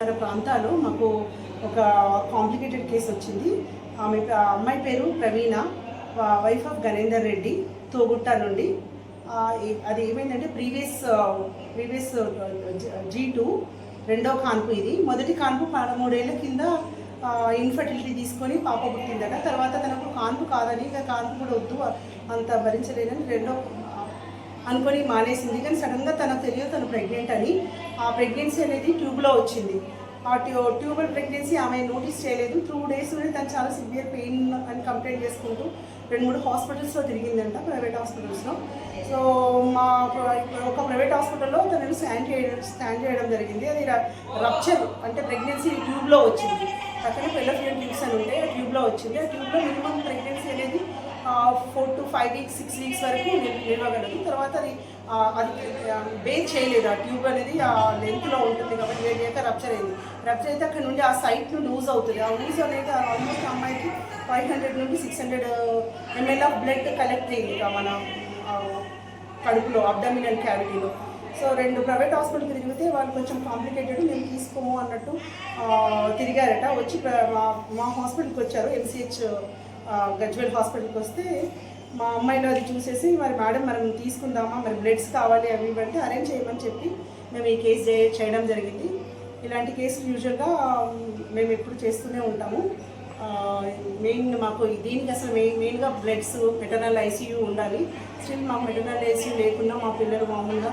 ప్రాంతాల్లో మాకు ఒక కాంప్లికేటెడ్ కేసు వచ్చింది. అమ్మాయి పేరు ప్రవీణ, వైఫ్ ఆఫ్ గణేందర్ రెడ్డి, తోగుట్ట నుండి. అది ఏమైందంటే ప్రీవియస్ G2 రెండో కాన్పు. ఇది మొదటి కాన్పు 13 ఏళ్ల కింద ఇన్ఫర్టిలిటీ తీసుకొని పాప పుట్టిందట. తర్వాత తనకు కాన్పు కాదని, ఇక కాన్పు కూడా వద్దు, అంత భరించలేదని రెండో అనుకొని మానేసింది. కానీ సడన్గా తనకు తెలియదు తను ప్రెగ్నెంట్ అని. ఆ ప్రెగ్నెన్సీ అనేది ట్యూబ్లో వచ్చింది. ఆ ట్యూబల్ ప్రెగ్నెన్సీ ఆమె నోటీస్ చేయలేదు. 2 days నుండి తను చాలా సివియర్ పెయిన్ అని కంప్లైంట్ చేసుకుంటూ 2-3 హాస్పిటల్స్లో తిరిగిందంట, ప్రైవేట్ హాస్పిటల్స్లో. సో ఒక ప్రైవేట్ హాస్పిటల్లో తనను స్కాన్ చేయడం జరిగింది. అది రప్చర్ అంటే ప్రెగ్నెన్సీ ట్యూబ్లో వచ్చింది. పక్కన ఫెలోపియన్ ట్యూబ్స్ అని ఉంటే ఆ ట్యూబ్లో వచ్చింది. ఆ ట్యూబ్లో మినిమం ప్రెగ్నెన్సీ అనేది 4 to 5 weeks 6 weeks వరకు నిలవగలదు. తర్వాత అది బేక్ చేయలేదు. ఆ ట్యూబ్ అనేది ఆ లెంత్లో ఉంటుంది కాబట్టి వేడియాక రప్చర్ అయింది. రప్చర్ అయితే అక్కడ నుండి ఆ సైట్లో లూజ్ అవుతుంది. ఆ లూజ్ అనేది ఆల్మోస్ట్ అమ్మాయికి 500 నుండి 600 ml ఆఫ్ బ్లడ్ కలెక్ట్ అయింది మన కడుపులో, అబ్డామినల్ క్యావిటీలో. సో 2 ప్రైవేట్ హాస్పిటల్ తిరిగితే వాళ్ళు కొంచెం కాంప్లికేటెడ్, మేము తీసుకోము అన్నట్టు తిరిగారట. వచ్చి మా హాస్పిటల్కి వచ్చారు, MCH గజ్వేల్ హాస్పిటల్కి వస్తే మా అమ్మాయిలో అది చూసేసి మేడం మనం తీసుకుందామా, మరి బ్లడ్స్ కావాలి అవి ఇవ్వంటే అరేంజ్ చేయమని చెప్పి మేము ఈ కేసు చేయడం జరిగింది. ఇలాంటి కేసులు యూజువల్గా మేము ఎప్పుడు చేస్తూనే ఉంటాము. మాకు దీనికి అసలు మెయిన్గా బ్లడ్స్, మెటర్నల్ ICU ఉండాలి. స్టిల్ మాకు మెటర్నల్ ICU లేకుండా మా పిల్లలు మామూలుగా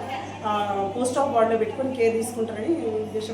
పోస్ట్ ఆఫ్ వార్డులో పెట్టుకొని కేర్ తీసుకుంటారని ఉద్దేశం.